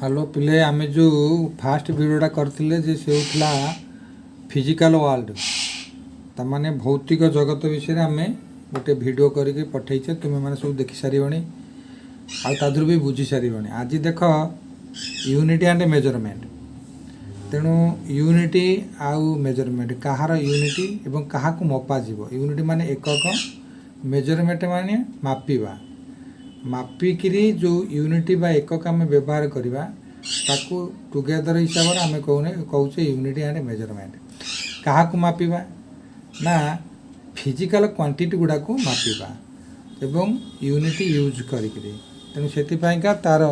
Hello पिले आम जो फास्ट भिडटा करते जे से होता फिजिकल वर्ल्ड तमाने भौतिक जगत विषय आम गोटे भिड करके पठेचे तुम्हें मैंने सब देखी सारे आदर भी बुझी सारे आज देख यूनिटी एंड मेजरमेंट तेणु यूनिटी आउ मेजरमेंट कहार यूनिटी एवं क्या मपा यूनिटी माने एकक मेजरमेंट माने मापिबा मापिकी जो यूनिटी बा एकक आम व्यवहार करवा ताकू टुगेदर हिसाब से आम कहूचे यूनिटी एंड मेजरमेंट क्या मापिबा ना फिजिकल क्वांटिटी गुड़ा को मापिबा एवं यूनिटी यूज करी तेणु से तार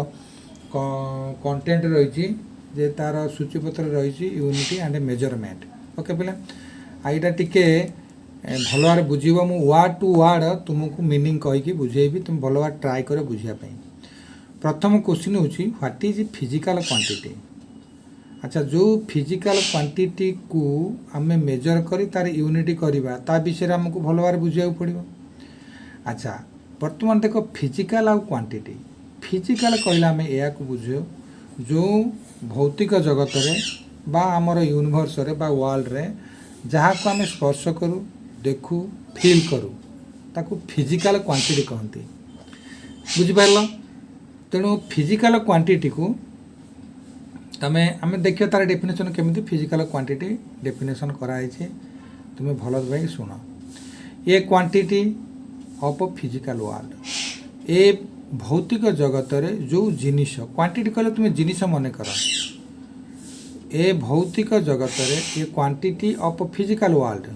कंटेंट रही जे तार सूचीपत्र रही यूनिटी एंड मेजरमेंट ओके पिला आईटा टिके भल भाव बुझब मु वार्ड टू वार्ड तुमको मीनिंग कहीकि बुझेबी तुम भल भाव ट्राए कर बुझापी प्रथम क्वेश्चन हूँ व्हाट इज फिजिकल क्वांटिटी। अच्छा जो फिजिकल क्वांटिटी को आम मेजर करी तार यूनिटी करवा ता विषय आमको भल भाव बुझा पड़ो। अच्छा बर्तमान देख फिजिकल आउ क्वांटिटी फिजिकल कहला आम या बुझे जो भौतिक जगत रे बा आमर यूनिवर्स रे बा वर्ल्ड रे जहाँ को आम स्पर्श करूँ देखू फील करूँ ताकू फिजिकल क्वांटिटी कहती बुझिपार। तेणु फिजिकल क्वांटिटी को तमें आम देखिए तार डेफिनेशन केमी फिजिकल क्वांटिटी डेफिनेशन कराई तुम्हें भल भाई शुण a quantity of physical world ए भौतिक जगत रे जो जिनिस क्वांटिटी कहले तुम्हें जिनिस मन कर ए भौतिक जगत रे ए quantity of physical world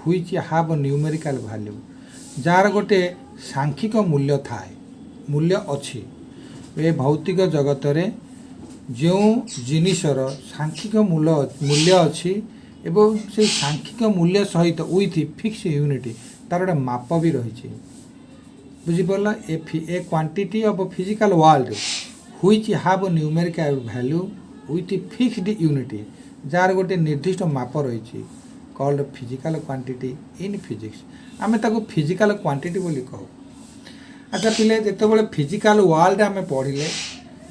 which have numerical value jar गोटे सांख्यिक मूल्य थाए मूल्य अच्छी ए भौतिक जगत रे जो जिनिसर सांख्यिक मूल्य अच्छी एवं से सांख्यिक मूल्य सहित विथ फिक्स यूनिटी तार गोटे माप भी रही बुझीपारा a quantity of physical world which have numerical value with fixed unity जार गोटे निर्दिष्ट माप रही called physical quantity in physics आम ताको फिजिकल क्वांटिटी बोली कहू। अच्छा पिले जिते फिजिकल वर्ल्ड आम पढ़ले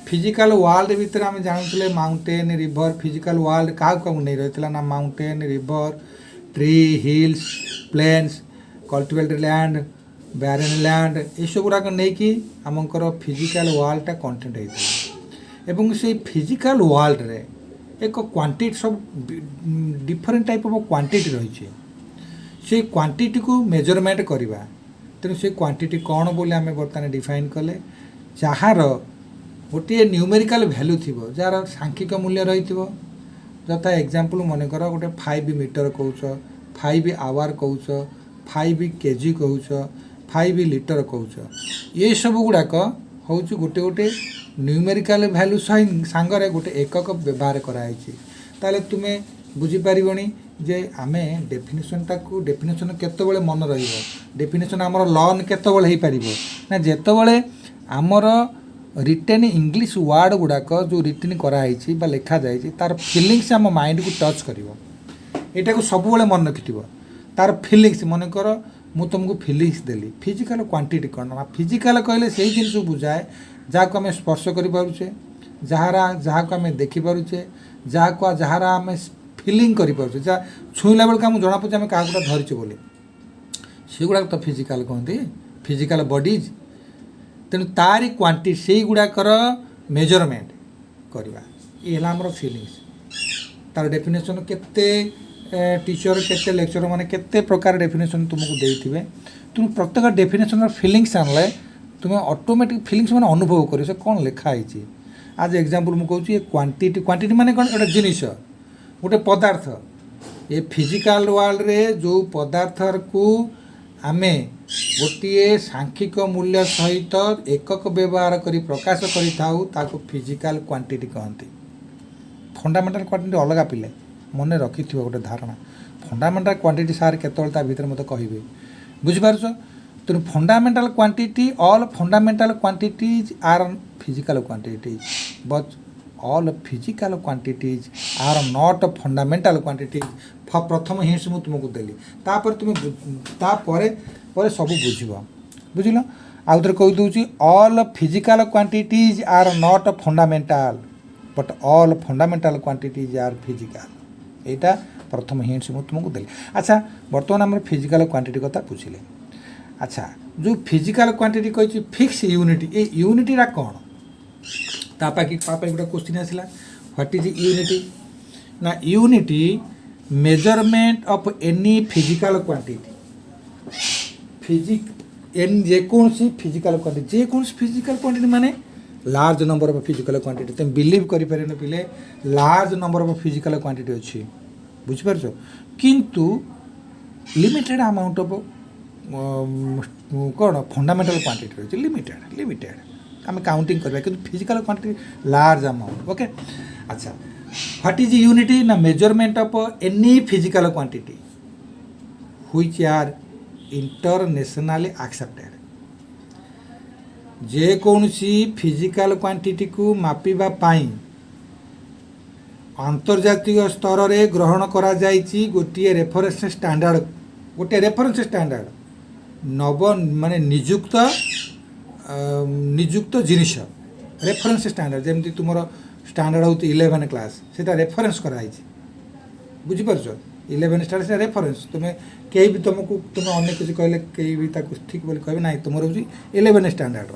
फिजिकल वर्ल्ड भितर आम जानते माउंटेन रिवर फिजिकल वर्ल्ड क्या नहीं रही ना mountain river tree hills plains cultivated land barren land ये सब गुड़ाक नहीं आमकर फिजिकल वर्ल्डटा कंटेंट होता एवं से फिजिकल वर्ल्ड रे एक क्वांटिटी सब डिफरेंट टाइप ऑफ क्वांटिटी रही से क्वांटिटी को मेजरमेंट करवा तेणु से क्वांटिटी कौन बोले आम बर्तमान डिफाइन कले जार गोटे न्यूमेरिकल वैल्यू थी जार सांख्यिक मूल्य रही जथा एग्जांपल मनकर गोटे 5 मीटर कौच 5 आवर कौच 5 केजी कौच 5 लिटर कौच ये सब गुड़ाक हूँ गोटे गोटे न्यूमेरिकल वैल्यू सांगरे गोटे एकक व्यवहार कराई ताले तुम्हें बुझीपार जे आम डेफिनेशनटा को डेफिनेशन केतबेले मन रही डेफिनेशन आमर लर्न केतबेले हो पार ना जेतबेले आमर रिटेन इंग्लिश वर्ड गुड़ाक जो रिटेन कराई बा लिखा जाए तार फिलिंग्स आम माइंड को टच कर यहाँ सब मन रखि तार फिलिंग्स मनकर मु तुमको फिलिंग्स देली फिजिकल क्वांटिटी कौन फिजिकल कहले से जिन बुझाए जहाँ को आम स्पर्श करें जहाँ को आम देखिपे जहाँ आम फिलिंग करें जहाँ छुईला बेलू आम जना पड़े आम क्या गोटे धरीचे बोली से गुड़ाक तो फिजिकल कहते फिजिकल बॉडीज तेणु तारी क्वांटिटी से गुड़ाकर मेजरमेंट करवा ये आमर फिलिंग्स तार डेफिनेशन केते टीचर केते लेक्चर माने केते प्रकार डेफिनेशन तुमको देइथिबे तुम प्रत्येक डेफिनेशन फिलिंग्स आनले तुम्हें ऑटोमेटिक फिलिंग्स मैंने अनुभव कर से कौन लिखाई आज एग्जांपल मुझे कहूँ क्वांटिटी क्वांटिटी माने कौन गोटे जिनिस गोटे पदार्थ ये फिजिकल वर्ल्ड रे जो पदार्थ को आमे गोटे सांख्यिक मूल्य सहित एकक व्यवहार करी प्रकाश करी फिजिकल क्वांटिटी कहती फंडामेंटल क्वांटिटी अलग पिले मन रखि गोटे धारणा फंडामेंटल क्वांटिटी सार केतल भितर मत कहे बुझिपार तेणु fundamental quantity all fundamental quantities are physical quantities but all physical quantities are not fundamental quantities प्रथम हिंट्स मुझे तुमको देली तापर तुम तापर सब बुझ बुझल। आउ थे कही दूसरी all physical quantities are not fundamental but all fundamental quantities are physical. यहाँ प्रथम हिंट्स मुझे तुमको देली। अच्छा बर्तमान आम फिजिकल क्वांटिटी कथा पूछिले। अच्छा जो फिजिकल क्वांटिटी कही फिक्स यूनिट ये यूनिटा कौन तापाकी गोटे क्वेश्चन आसला व्हाट इज यूनिटी ना unity measurement of any physical quantity जेकोसी फिजिकल क्वांटिटी जेकोसी फिजिकल क्वांटिटी माने large number of physical quantity तुम बिलीव करें पिले large number of physical quantity अच्छी बुझिपार किंतु लिमिटेड अमाउंट ऑफ कौन फंडामेंटल क्वांटिटी रही लिमिटेड लिमिटेड आम काउंटिंग करवा कि physical quantity large amount okay. अच्छा व्हाट इज यूनिटी ना measurement of any physical quantity which are internationally accepted जेकोसी फिजिकल क्वांटिटी को मापिबा पाई अंतर्जातीय स्तर रे ग्रहण करा जाइछि गोटे रेफरेंस स्टैंडर्ड नव माने निजुक्त जिनिस रेफरेंस स्टैंडर्ड जमती तुम स्टैंडर्ड होती 11 क्लास से रेफरेंस कराई बुझीपार 11 स्टैंडर्ड से रेफरेंस तुम्हें कहीं भी तुमको तुम्हें अन्य किसी कहले कहीं भी ठीक बोली कहे ना तुम हूँ 11 स्टैंडर्ड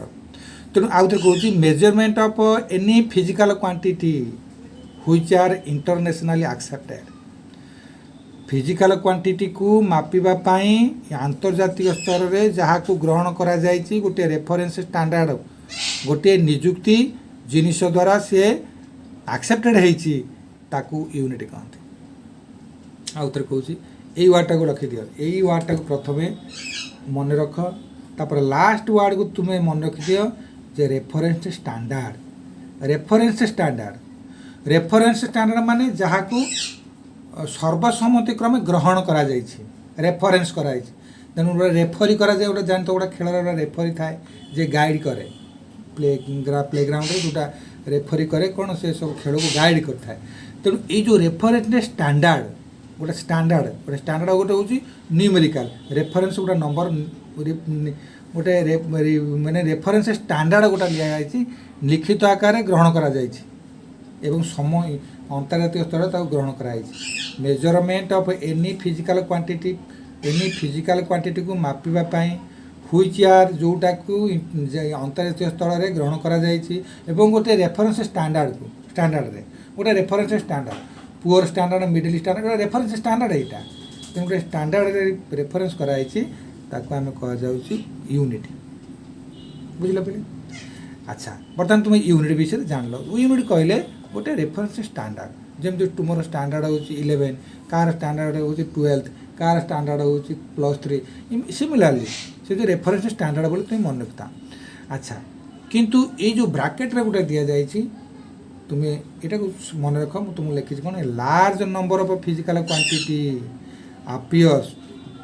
तेणु आउ थे कहूँ measurement of any physical quantity which are internationally accepted physical quantity को मापिबा पाई अंतर्जातीय स्तर रे जहाँ को ग्रहण करा जाइछि गोटे रेफरेंस स्टैंडर्ड गोटे निजुक्ति जिनिस द्वारा से एक्सेप्टेड होइछि ताकू यूनिट कहते। आउ थे कहूँ यही वार्डटा को रखी दियो यही वार्डटा को प्रथमे मन रख तापर लास्ट वार्ड को तुम्हें मन रखी दियो जे रेफरेंस स्टैंडर्ड माने जहाँ को सर्वसम्मति क्रमे ग्रहण करा जाइछि रेफरेंस कराई तेणु गोटे रेफरी करा जाए गोटे जानते गोटे खेल रेफरी थाए जे गाइड करे प्लेग्राउंड जोटा रेफरी करे कौन से सब खेल को गाइड करता है तेणु ये जो रेफरेंस स्टैंडर्ड गोटे हूँ न्यूमेरिकल रेफरेंस गोटे नंबर गोटे माने रेफरेंस स्टैंडर्ड गोटे लिया लिखित आकार ग्रहण करा जाइछि एवं समय अंतर्जातीय स्तर तक ग्रहण कराई measurement of any physical quantity को मापिबा पाई व्हिच आर जोटा को अंतर्जातीय स्तर में ग्रहण करा जाइछि एवं गोटे रेफरेंस स्टैंडर्ड रे गोटे reference standard poor standard middle standard गोटे रेफरेंस स्टैंडर्ड यहाँ तेणु गोटे स्टैंडर्ड रेफरेंस कराई ताको आम कह जाउछि यूनिट बुझल पे। अच्छा बर्तमान तुम यूनिट विषय जान लो यूनिट कहले गोटे रेफरेंस स्टैंडर्ड जमी तुम स्टैंडर्ड हूँ 11 कार स्टैंडर्ड हूँ 12 कार स्टैंडर्ड हूँ +3 सिमिलारली से जो रेफरेंस स्टैंडर्ड बोले तुम मन रखता। अच्छा किंतु ये जो ब्राकेट रे गोटे दि जाइए तुम्हें यहाँ मन रख तुमको लिखी कौन large number of physical quantity appears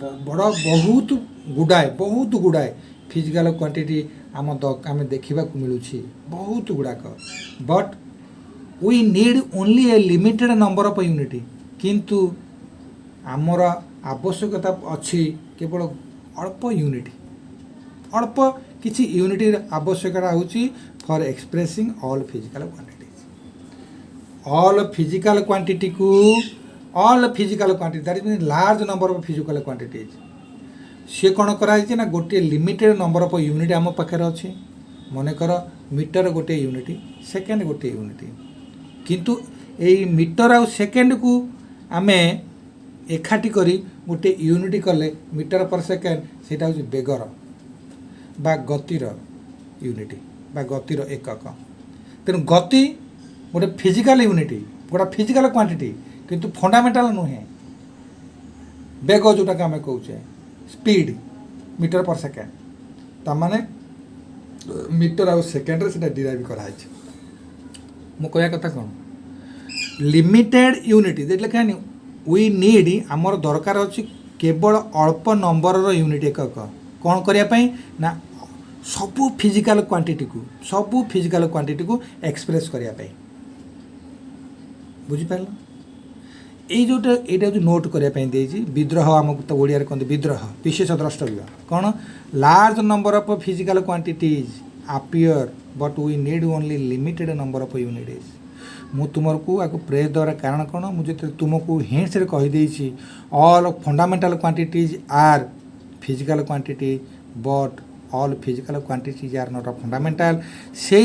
बड़ बहुत गुड़ाए फिजिकल क्वांटिटी आम देखा मिलूँ बहुत गुड़ाक but we need only a limited number of unit किंतु आमर आवश्यकता अच्छी केवल अल्प यूनिट अल्प किसी यूनिट आवश्यकता होची for expressing all physical quantity that is mean large number of physical quantities सी कौन कराई ना गोटे लिमिटेड नंबर ऑफ यूनिट आम पाखे अच्छी मनकर मीटर गोटे यूनिट सेकेंड गोटे यूनिट किंतु यही मीटर आउ सेकेंड को आमे एकाठी करी गोटे यूनिट कले मीटर पर सेकेंड सेटा हूँ बेगर बा गतिर यूनिट बा गतिर एकक तेणु गति गोटे फिजिकल यूनिट गोटे फिजिकल क्वांटिटी किंतु फंडामेंटाल नुहे बेग जोटा आम कहे स्पीड मीटर पर सेकेंड तमाने मीटर आउ सेकेंड से डिराइव कराई मो कह कथा कौन लिमिटेड यूनिट देखा वी नीड आमर दरकार अच्छी केवल अल्प नंबर यूनिट एकक कौन करने ना सबू फिजिकल क्वांटिटी को एक्सप्रेस करने बुझीपार এই जोटा এইটা जो नोट करने देती विद्रोह आमको तो ओडिया कहते विद्रोह विशेष द्रष्टव्य कौन large number of physical quantities appear but we need only limited number of units मु तुमको आको प्रेस द्वारा कारण कौन मुझे तुमको हिंट्स रे कहि देछि all fundamental quantities are physical quantity but all physical quantities are not fundamental से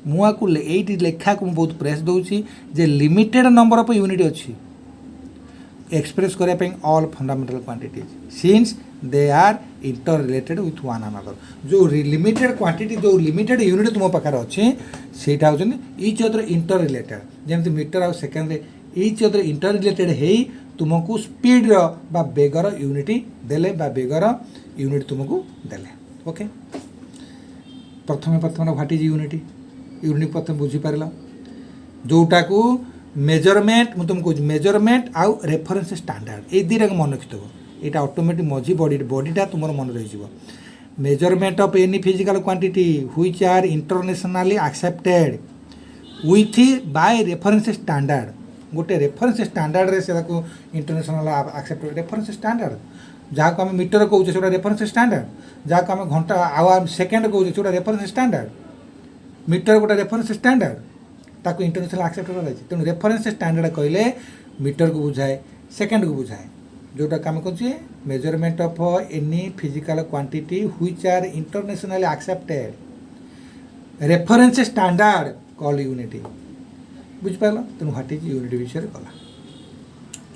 मुझको ये लेखा को बहुत प्रेस दूसरी जे लिमिटेड नंबर ऑफ यूनिट अच्छी एक्सप्रेस करने all fundamental quantities since they are inter related with one another जो लिमिटेड क्वांटिटी जो लिमिटेड यूनिट तुम पाखे अच्छे सेटा होचन इच अदर इंटर रिलेटेड जमती मीटर आउ second each other inter related है तुमको स्पीड बा बेगर यूनिट देले बा बेगर यूनिट तुमको देले ओके प्रथम व्हाट इज यूनिट यूनिट प्रथम बुझीपार जोटा को मेजरमेंट मुझे तुमको मेजरमेंट आउ रेफरेंस स्टैंडर्ड ये दुटा मन रखिदेव यहाँ ऑटोमेटिक मझी बॉडीटा तुम मन रही measurement of any physical quantity which are internationally accepted with by reference standard गोटे रेफरेंस स्टैंडर्ड रे से इंटरनेशनल एक्सेप्टेड रेफरेंस स्टैंडर्ड जहाँ को आम मीटर कौचे से रेफरेंस स्टैंडर्ड जहाँ को आम घंटा आवर सेकेंड कौचे से रेफरेंस स्टैंडर्ड मीटर गोटे रेफरेंस स्टैंडर्ड ताको इंटरनेशनल एक्सेप्टेड कराई तेणु रेफरेंस स्टैंडर्ड कहले मीटर को बुझाए सेकेंड को बुझाए जोटा कम कहे measurement of any physical quantity which are internationally accepted reference standard called unit बुझिपार तेणु व्हाट इज यूनिट विषय कला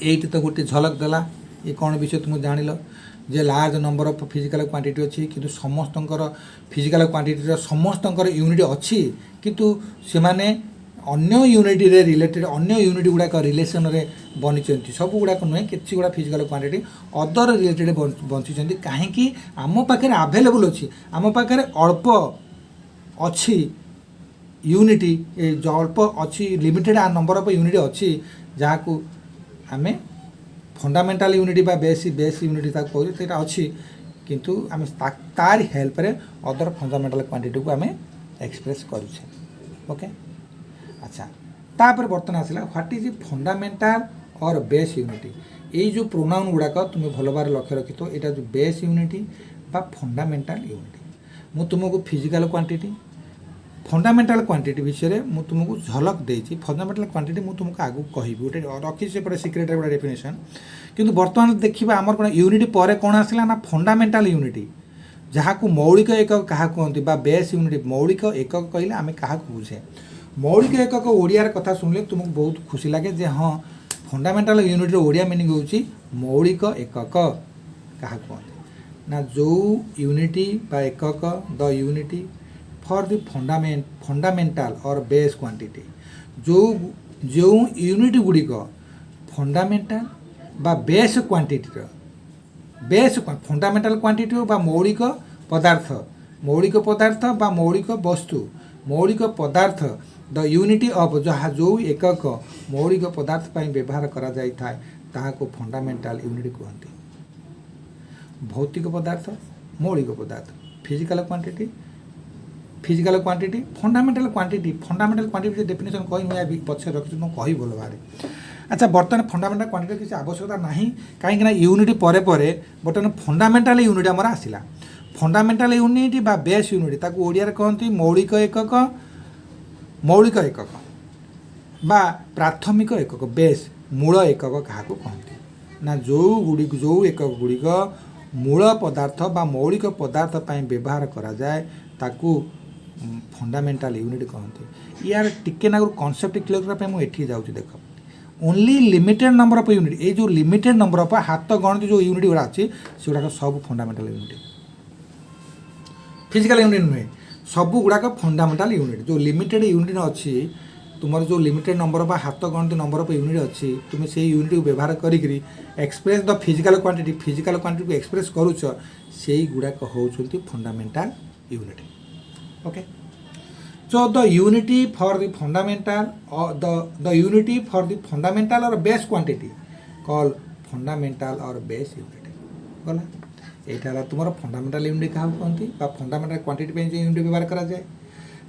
ये तो गोटे झलक देला ये कौन विषय तुम जान जे large number of physical quantity अच्छी किंतु समस्तंकर फिजिकल क्वांटिटी समस्तंकर यूनिट अच्छी किंतु से माने अन्य यूनिट रे रिलेटेड अन्य यूनिट गुड़ाक रिलेसन रे बनी सब गुड़ाक नुहे कि गुड़ा physical quantity other related bunchy कहीं आम पाखे आभेलेबल अच्छी आम पाखे अल्प अच्छी यूनिट जो अल्प अच्छी लिमिटेड नंबर ऑफ यूनिट अच्छी जहाँ को आम फंडामेंटल यूनिट बा बेस यूनिट कहते अच्छी किंतु आम तार हेल्प रे अदर फंडामेंटल क्वांटिटी को आम एक्सप्रेस करुचे ओके अच्छा तापर बर्तमान आसला व्हाट इज फंडामेंटल और बेस यूनिट ये जो प्रोनाउन गुड़ाक तुम्हें भल भाव लक्ष्य रखी तो यहाँ जो बेस यूनिट बा फंडामेंटल यूनिट मु तुमको फिजिकल क्वांटिटी फंडामेंटल क्वांटिटी विषय में तुमको झलक देती फंडामेंटल क्वांटिटी मुझे तुमको आगू कहि गोटे रखी से सिक्रेट गोटे डेफिनेशन किंतु बर्तमान देखा आमर कौन यूनिट पर कौन आसला ना फंडामेंटल यूनिट जहाँ को मौलिक एकक क्या कहते बा बेस यूनिट मौलिक एकक कहले आम क्या बुझे मौलिक एकक ओडियार कथा शुणिले तुमको बहुत खुशी लगे जे हाँ फंडामेंटल यूनिट ओडिया मीनिंग होची मौलिक एकक क्या कहते ना जो यूनिटी बा एकक the unity for the fundamental और बेस क्वांटिटी जो जो यूनिट गुड़िक फंडामेंटल बा base quantity base fundamental quantity बा मौलिक पदार्थ बा मौलिक वस्तु मौलिक पदार्थ द यूनिटी ऑफ जहाँ जो एकक मौलिक पदार्थ पर व्यवहार करा जाई थाए ताहा को फंडामेंटल यूनिट कहते भौतिक पदार्थ मौलिक पदार्थ physical quantity fundamental quantity definition कही मुझे पछे रखी कही भल भाई अच्छा बर्तमान फंडामेंटल क्वांटिटी किसी आवश्यकता नहीं कहीं यूनिट पर बर्तमान फंडामेंटल यूनिट आमर आसला फंडामेंटल यूनिट बा बेस यूनिट ताको ओडिया कहते मौलिक एकक बा प्राथमिक एकक बेस मूल एकक क्या कहते ना जो एकक गुड़िक मूल पदार्थ बा मौलिक पदार्थ पर व्यवहार करा जाए ताकू फंडामेंटल यूनिट कहते यार टिके नागर कॉन्सेप्ट क्लियर करने मुझे जाऊँ देख only limited number of unit ये जो लिमिटेड नंबर ऑफ हाथ गणित जो यूनिट गुड़ा अच्छी से गुड़ाक सब फंडामेंटल यूनिट फिजिकल यूनिट नुहे सब गुड़ाक फंडामेंटल यूनिट जो लिमिटेड यूनिट अच्छी तुम जो लिमिटेड नंबर ऑफ हाथ गणित नंबर ऑफ यूनिट अच्छी तुम्हें से यूनिट को व्यवहार करी एक्सप्रेस द फिजिकल क्वांटिटी को एक्सप्रेस करुच से गुड़ाक होती fundamental unit okay so the unity for the fundamental the unity for the fundamental और बेस क्वांटिटी कॉल फंडामेंटल और बेस यूनिट गला यहाँ तुम फंडामेंटल यूनिट क्या कहती फंडामेंटल क्वांटिटी जो यूनिट व्यवहार करा जाए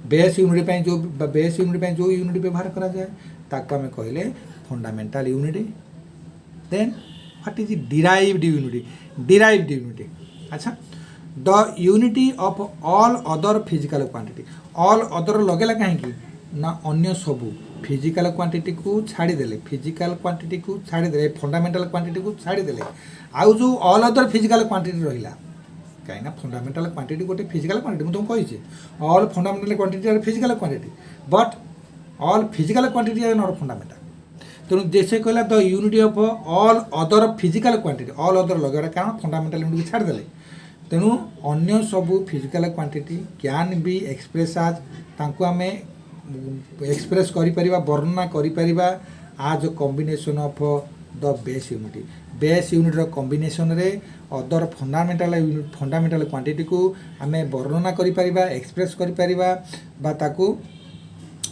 बेस यूनिट जो यूनिट व्यवहार करा जाए ताको आम कहले fundamental unity. Then what is the derived unity? Derived unity. अच्छा, the unity of all other physical quantity. All other लगेला कहीं ना अन्य सबू फिजिकल क्वांटिटी को छाड़ीदे फिजिकल क्वांटिटी को छाड़ीदे फंडामेंटल क्वांटिटी को छाड़ीदे आउ जो ऑल अदर फिजिकल क्वांटिटी रहा कहीं फंडामेंटल क्वांटिटी गोटे फिजिकल क्वांटिटी मुझे तुमको कही all fundamental quantity are physical quantity but all physical quantity are not fundamental तेणु जैसे कहला the unity of all other physical quantity all other लगे कारण फंडामेंटल यूनिट को छाड़दे तेणु अन्य सबू physical quantity can be express आज तांको आम एक्सप्रेस करिपरिबा वर्णना करिपरिबा आज combination of the base unit रो कॉम्बिनेशन रे अदर फंडामेंटल क्वांटिटी को आम वर्णना करिपरिबा एक्सप्रेस करिपरिबा बा ताको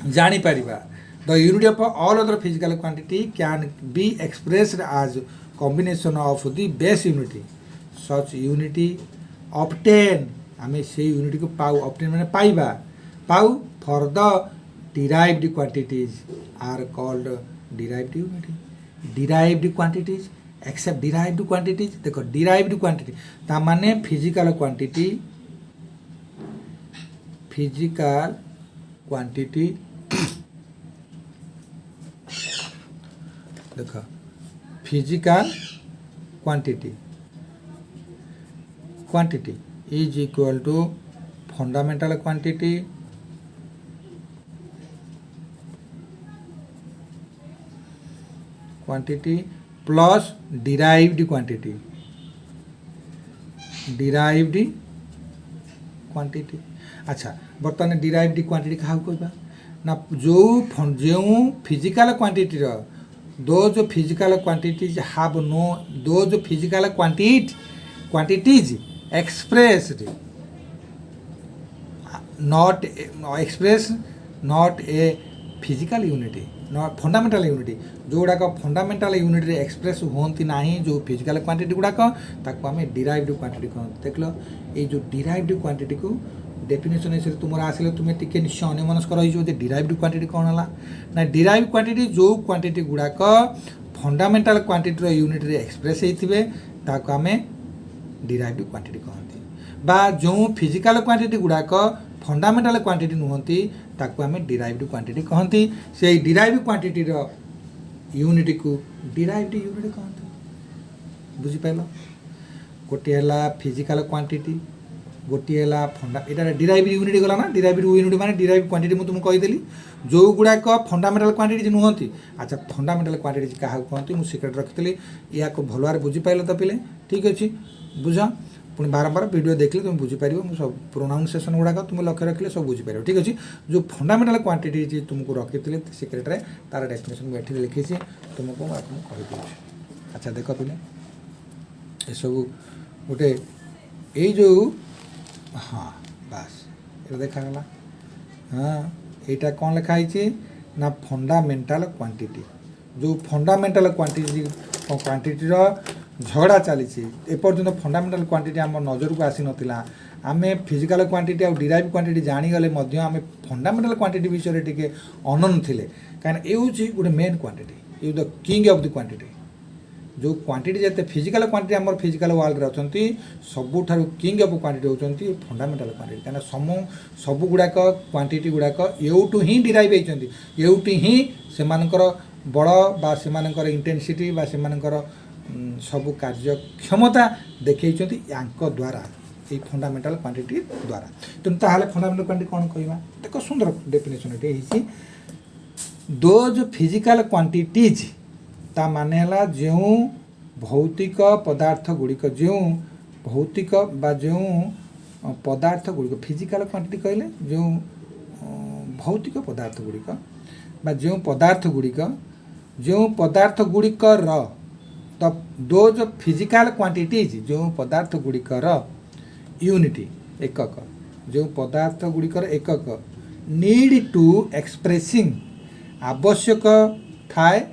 जानी परिबा the unit of all other physical quantity can be expressed as combination of the base unity such unity obtain आम से यूनिटी को पाऊ ऑब्टेन माने पाइबा पाऊ for the derived quantities are called derived unity. Derived quantities except derived quantities देखो derived quantity ता माने physical quantity देखो physical quantity is equal to fundamental quantity plus derived quantity अच्छा बर्तमान derived quantity क्या कहबा ना जो physical quantity those physical quantities have know those physical quantities expressed not a physical unity not fundamental unity जो गुड़ाक fundamental unit रे express होती ना जो फिजिकल क्वांटिटी गुड़ाक ताको आम डिराइव्ड क्वांटिटी कहते देख लो ये जो डिराइव्ड क्वांटिटी को डेफिनेशन हिसाब से तुम आसिले तुम्हें टिके निश्चय अन्यमनस्क रही डिराइव्ड क्वांटिटी कौन है ना डिराइव्ड क्वांटिटी जो क्वांटिटी गुड़ाक फंडामेंटल क्वांटिटी यूनिट रे एक्सप्रेस होते ताको आम डिराइव्ड क्वांटिटी कहते बा जो फिजिकल क्वांटिटी गुड़ाक फंडामेंटल क्वांटिटी नुहति ताको आम डिराइव्ड क्वांटिटी कहती से डिराइव्ड क्वांटिटी यूनिट को डिराइव्ड यूनिट कहते बुझिपाल गोटे है फिजिकल क्वांटिटी गोटे है फंडा यहाँ डिराइव्ड यूनिट गला ना डिराइव्ड यूनिट माने डिराइव्ड क्वांटिटी मुझे तुमको कहीदेली जो गुड़ाक फंडामेंटल क्वांटिटी नुहति अच्छा फंडामेंटल क्वांटिटी क्या कहते मुझे सिक्रेट रखी या भल भाव बुझिपाल तो पिले ठीक अच्छे बुझ पुणी बारंबार वीडियो देखले तुम बुझीपार सब प्रोनाउंसिएशन गुड़ाक तुम लक्ष्य रखिले सब बुझीपार ठीक अच्छे जो फंडामेंटल क्वांटिटी तुमको रखी सिक्रेट रे तार डेफिनेशन मुझे लिखी तुमको कहीदे अच्छा देख पिले ये सब गोटे यो हाँ बास ये देखागला हाँ यहाँ कौन लिखाई ना फंडामेंटल क्वांटिटी जो फंडामेंटल क्वांटिटी झगड़ा चली एपर्यंत फंडामेंटल क्वांटिटी आम नजर को आसी नाला आम फिजिकल क्वांटिटी और डिराइव क्वांटिटी जानीगले आम फंडामेंटल क्वांटिटी विषय टे अनन थे कहीं ये गोटे main quantity you the king of the quantity जो क्वांटिटी जिते फिजिकल क्वांटिटी आम फिजिकल वर्ल्ड रे अच्छा सबुठार किंग ऑफ क्वांटिटी होती फंडामेंटल क्वांटिटी कहीं सब गुड़ाक क्वांटिटी गुड़ाक एवटू ही डिराइव होती एवटी ही से बड़ बा से इंटेंसिटी बा से सबू कार्य क्षमता देखते द्वारा ये फंडामेंटल क्वांटिटी द्वारा तेणु ताहले फंडामेंटल क्वांटिटी कौन कहवा देख सुंदर डेफिनेशन ये दोज फिजिकल क्वांटिटीज ता माने हला जो भौतिक पदार्थ गुड़िक जो भौतिक बा जो पदार्थ गुड़िक फिजिकल क्वांटिटी कहले जो भौतिक पदार्थ गुड़िक बा जो पदार्थ गुड़िकर दोज फिजिकल क्वांटिटीज जो पदार्थ गुड़िकर यूनिटी एकक जो पदार्थ गुड़िकर एकक नीड टू एक्सप्रेसिंग आवश्यक थाए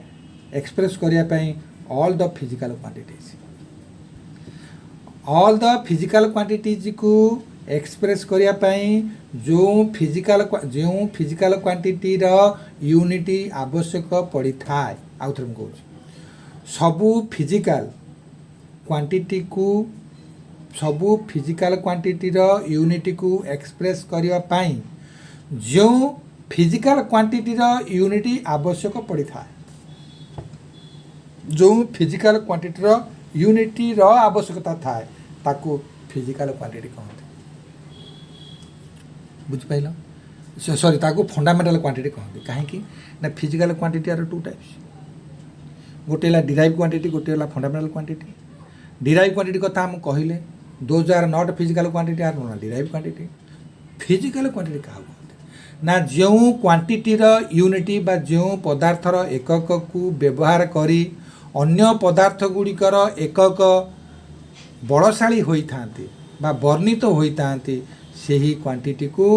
एक्सप्रेस करने ऑल द फिजिकल क्वांटिटीज को एक्सप्रेस करने जो फिजिकल क्वांटिटी यूनिटी आवश्यक पड़ी थाए आउ थे कहूँ सबू फिजिकल क्वांटिटी को सबू फिजिकल क्वांटिटी यूनिट को एक्सप्रेस करने जो फिजिकल क्वांटिटी यूनिट आवश्यक पड़ी था जो फिजिकल क्वांटिटी यूनिट आवश्यकता थाए ताकू फिजिकल क्वांटिटी कहते बुझिपाल सॉरी ताकू फंडामेंटल क्वांटिटी कहते कहीं ना physical quantity are two types गोटे है डिराइव क्वांटिटी गोटे है फंडामेंटल क्वांटिटी डिराइव क्वांटिटी कथा हम कहले those are not physical quantity are not derive quantity physical quantity क्या कहते ना जो क्वांटिटी यूनिट बा जो पदार्थर एकक को व्यवहार करी अन्य पदार्थ गुड़िकर एकक बड़शाली होता वर्णित होता से ही क्वांटिटी को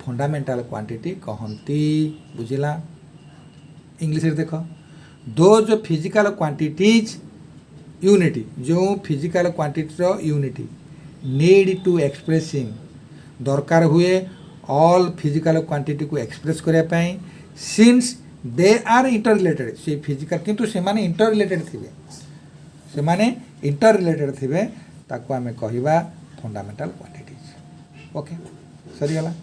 फंडामेंटल क्वांटिटी कहती बुझला इंग्लिश रे देख दोज फिजिकल क्वांटिटीज यूनिट जो physical quantity unit need to expressing दरकार हुए ऑल फिजिकल क्वांटिटी को एक्सप्रेस करने since they are inter related से फिजिकल किंतु से माने इंटर रिलेटेड थे से माने इंटर रिलेटेड थे ताको आमे कहिबा फंडामेंटल क्वांटिटीज ओके सरीगला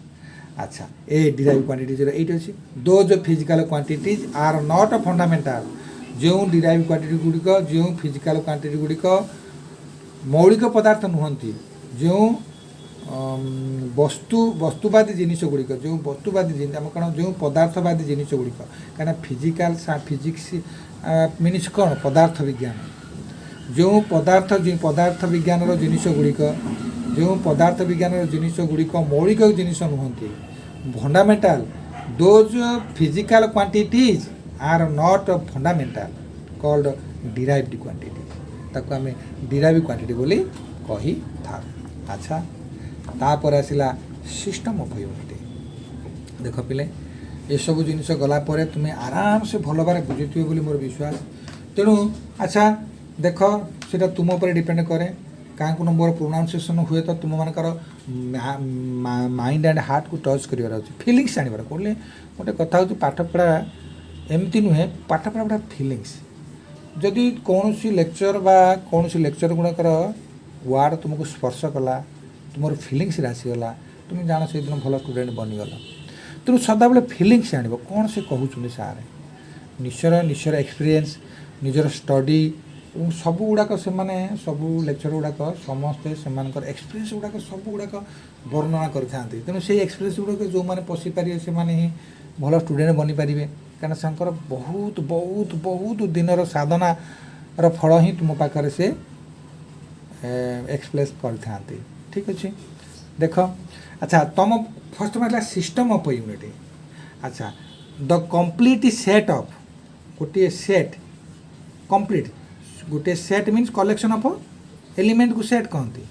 अच्छा ए डिराइव क्वांटिटीज एट अच्छी those physical quantities are not fundamental जो डिराइव क्वांटिटी गुड़िक जो फिजिकल क्वांटिटी गुड़िक मौलिक पदार्थ नुहति जो वस्तुवादी जिनिस गुड़िक जो वस्तुवादी आम कौन जो पदार्थवादी जिनिस गुड़िक कहीं फिजिकाल फिजिक्स मीन्स कौन पदार्थ विज्ञान जो पदार्थ विज्ञान जिनिस गुड़िक जो पदार्थ विज्ञान जिनिस गुड़िक मौलिक जिनिस नुहति fundamental those physical quantities are not fundamental called derived quantities ताको आम डिराइव क्वांटिटी बोली कही था अच्छा तापर आसला सिस्टम ऑफ यूनिट देख पिले ये सब जिनिस गलापर तुम्हें आराम से भल भाव बुझुवे बोली मोर विश्वास तेणु अच्छा देख से तुम उपर डिपेंड करे क्या मोर प्रोनाउंसिएशन हुए तो तुम मानकर माइंड एंड हार्ट को टच करार अच्छे फिलिंग्स जानार कहले गोटे कथा हूँ पाठ पढ़ा एमती नुहे पाठ पढ़ा गोटे फिलिंग्स जदि कौन लेक्चर बा कौन लेक्चर गुड़ाकर वार्ड तुमको स्पर्श कला तुम फिलिंग्स आसीगला तुम जान से दिन भल स्टूडेंट बनीगल तेणु सदाबले फिलिंग्स आण कौन से कहते सारे निश्चर एक्सपीरियंस निजर स्टडी सब गुड़ाक से सबू लेक्चर गुड़ाक समस्ते से एक्सपीरियंस गुड़ाक सब गुड़ाक वर्णना करते तेणु से एक्सपीरियंस गुड़ाक जो मैंने पशिपारे से ही भल स्टूडेंट बनी पारे कहीं बहुत बहुत बहुत दिन साधनार फल ही तुम पाखे से एक्सप्रेस करते ठीक अच्छे देख अच्छा तुम फर्स्ट मतलब सिस्टम ऑफ यूनिट अच्छा द कंप्लीट सेट ऑफ गोटे सेट कंप्लीट गोटे set means collection of element को सेट कहते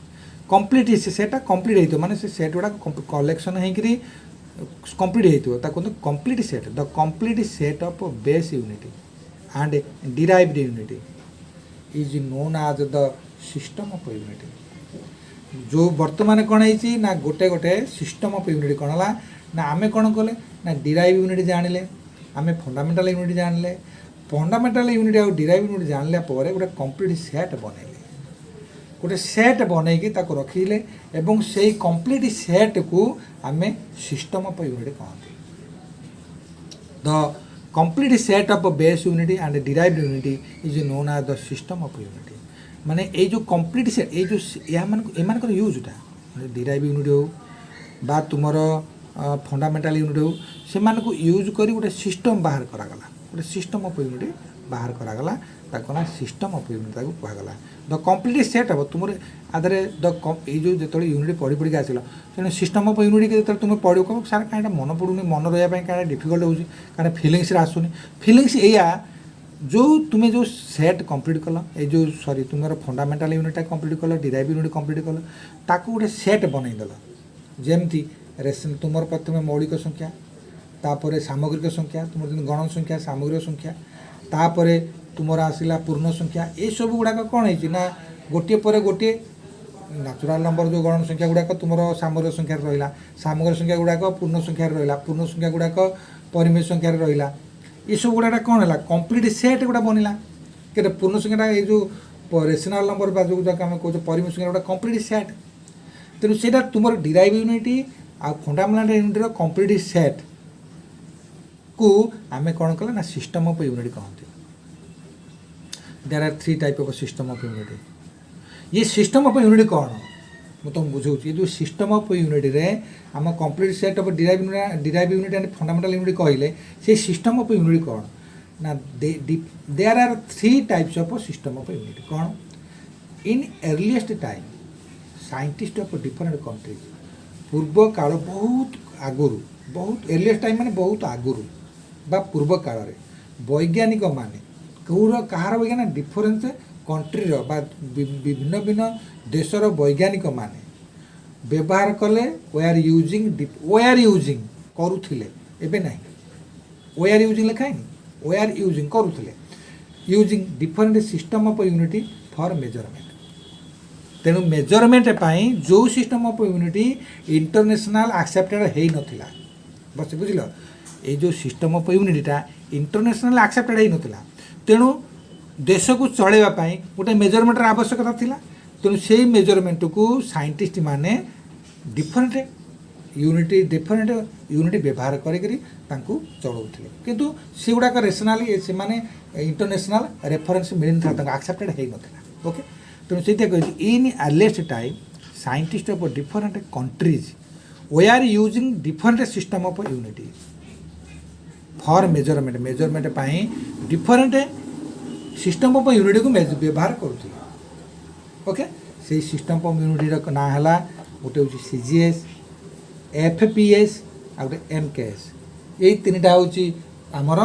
कंप्लीट सेटा कंप्लीट हो माने से सेट गुड़ा कलेक्शन होकरी कंप्लीट होता कहते complete set the complete set of base unit and derived unit is known as the system of unit जो वर्तमान कौन है ना गोटे गोटे सिस्टम ऑफ यूनिट कौन है ना आम कौन कले ना डिराइव यूनिट जानिले आम फंडामेंटल यूनिट जानिले फंडामेंटल यूनिट और डिराइव यूनिट जानला गोटे कंप्लीट सेट बनइले गोटे सेट बनईकी रखिले एवं से कंप्लीट सेट को आम सिस्टम ऑफ यूनिट कहते the complete set of base unit and derived unit is known as the system of unit माने ये जो कंप्लीट सेट ये जो एमानकर यूजटा डिराइव यूनिट हो बा तुमर फंडामेंटल यूनिट हो से यूज कर गोटे सिस्टम बाहर करागला गोटे सिस्टम ऑफ यूनिट बाहर करागला ना सिस्टम ऑफ यूनिट कहगला द कंप्लीट सेट हम तुम आधे द जो जो यूनिट पढ़ी पढ़ी आसल तेणु सिस्टम ऑफ यूनिट जो तुम पढ़ कह सार कहीं मन पड़ूनी मन रहा कहीं डिफिकल्ट हो कहीं फिलिंग्स आसूनी फिलिंग्स या जो तुम्हें जो सेट कंप्लीट कल ये जो सॉरी तुम फंडामेंटल यूनिटा कंप्लीट कल डिराइव यूनिट कंप्लीट कल ताकू गोटे सेट बनईदेल जमती तुम प्रथम मौलिक संख्या तापर सामग्रिक संख्या तुम गण संख्या सामग्रिक संख्या तापर तुम आसला पूर्ण संख्या ये सब गुड़ाक कौन है ना गोटे पर गोटे नाचुराल नंबर जो गण संख्या गुड़ाक तुम सामग्रिक संख्या रहा सामग्रिक संख्या गुड़ाक पूर्ण संख्या रहा पूर्ण संख्या गुड़ाक परिमेय संख्या रहा ये सब गुड़ा कौन है कंप्लीट सेट गुड़ा बनला कि पूर्ण संख्या ये जो रेशनल नंबर बा जो आम कहे परिमेय संख्या गोटे कंप्लीट सेट तेणु से तुम डिराइव यूनिट आ फंडामेंटल यूनिट कंप्लीट सेट को आम कौन कले ना सिस्टम ऑफ यूनिट कहते there are 3 type of system of unit ये सिस्टम ऑफ यूनिट कौन मुझे तुम बुझाऊँ ये जो सिस्टम ऑफ यूनिट रे आम complete set of derive unit and fundamental unit कहले से सिस्टम ऑफ यूनिट कौन ना there are 3 types of system of unit कौन in earliest time scientist of different countries पूर्व काल बहुत आगुरी बहुत अर्लीस्ट टाइम माने बहुत आगुरी बा पूर्व काल रे वैज्ञानिक माने कौर कहार वैज्ञानिक डिफरेंस कंट्रीर बा विभिन्न भिन्न देशर वैज्ञानिक माने व्यवहार कले वे आर यूजिंग करुथिले एबे नहीं वे आर यूजिंग लिखाइनी वे आर यूजिंग करुथिले using different system of unit for measurement तेणु मेजरमेंट पाई जो system of unit international accepted है नथिला बस बुझिल ये जो सिस्टम ऑफ यूनिटा इंटरनेशनल एक्सेप्टेड है नथिला तेणु देश को चलैवाई गोटे मेजरमेंटर आवश्यकता थिला तेणु से मेजरमेंट को साइंटिस्ट माने डिफरेंट यूनिट व्यवहार करी चलाउथिले किंतु से गुड़ाक रेशनाली से माने इंटरनेशनल रेफरेंस मिल था एक्सेप्टेड है नथिला ओके तेणु से in earliest time scientist of different countries we are using different system of unit for measurement पाई डिफरेंट सिस्टम ऑफ यूनिट को व्यवहार करुले ओके से सिस्टम ऑफ यूनिट ना है गोटे हूँ सीजीएस एफपीएस आ गोटे एमकेएस यही 3टा हूँ आमर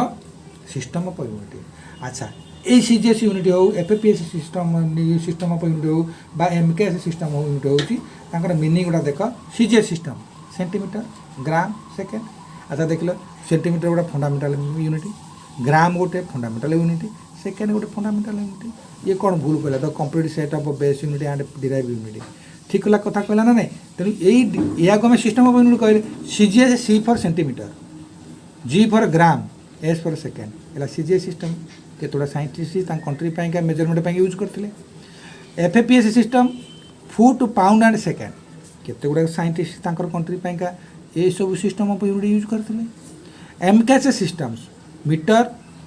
सिस्टम ऑफ यूनिट अच्छा ये सीजीएस यूनिट हो एफपीएस सिस्टम ऑफ यूनिट हो बा एमकेएस सिस्टम ऑफ यूनिट हो मीनिंग गुड़ा देख CGS system centimetre gram second अच्छा देख लो सेंटीमीटर गोटे फंडामेंटल यूनिट ग्राम गोटे फंडामेंटल यूनिट सेकेंड गोटे फंडामेंटल यूनिट ये कौन भूल कहला the complete set of base unit and derive unit ठीक है कथा कहला ना नहीं तेणु यही को सिस्टम ऑफ यूनिट कहले CGS C for centimetre G for gram S for second है सीजीएस सिस्टम केतोड़ा साइंटिस्ट कंट्री का मेजरमेंट यूज करते FPS system foot pound and second केते गुड़ा साइंटिस्ट कंट्री का ये सब सिस्टम ऑफ यूनिट यूज करते MKS systems metre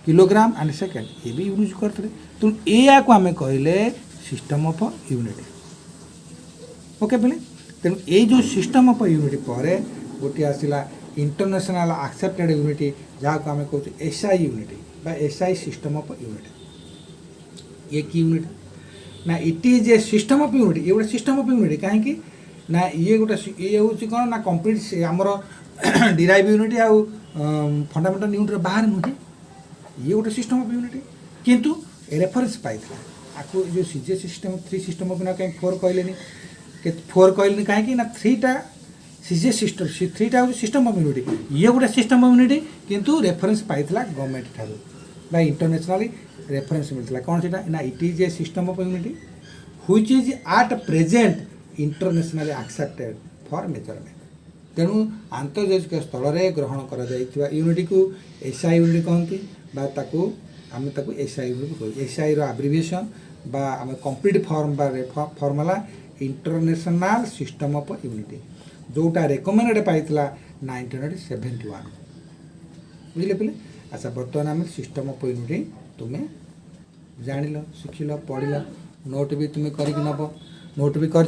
kilogram and second ये भी यूज करते तो या को आम कहले सिस्टम ऑफ यूनिट ओके बोले तेणु ये जो सिस्टम ऑफ यूनिट पर गोटे आसला इंटरनेशनल एक्सेप्टेड यूनिट जहाँ को आम कहे एसआई यूनिट बा एसआई सिस्टम ऑफ यूनिट ये की यूनिट ना it is a system of unit ये गोटे सिस्टम ऑफ यूनिट कहीं ना ये गोटे ये हूँ कौन ना कंप्लीट आमर डिराइव यूनिट आउ फंडामेंटल यूनिट बाहर नुहे ये गोटे सिस्टम ऑफ यूनिट किंतु रेफरेंस पाई आपको जो CGS system 3 system of unit कहीं 4 कहले 4 कहले कहीं ना 3टा सीजीएस सिस्टम 3टा हूँ सिस्टम ऑफ यूनिट ये गोटे सिस्टम ऑफ यूनिट किंतु रेफरेंस पाई गवर्नमेंट ठारू बा इंटरनेशनली रेफरेंस मिलता कौन से ना it is a system of unit which is at present internationally accepted for measurement तेणु आंतर्जातिक स्थल में ग्रहण कर यूनिट को एसआई यूनिट कहती आम एसआई यूनिट कहू एसआई आब्रिविएशन बा आम complete form formula international system of unit जोटा रेकमेंडेड पाई 1971 बुझे पे अच्छा बर्तमान आम सिस्टम ऑफ यूनिट तुम्हें जान शिखिल पढ़ नोट भी तुम्हें करके नब नोट भी कर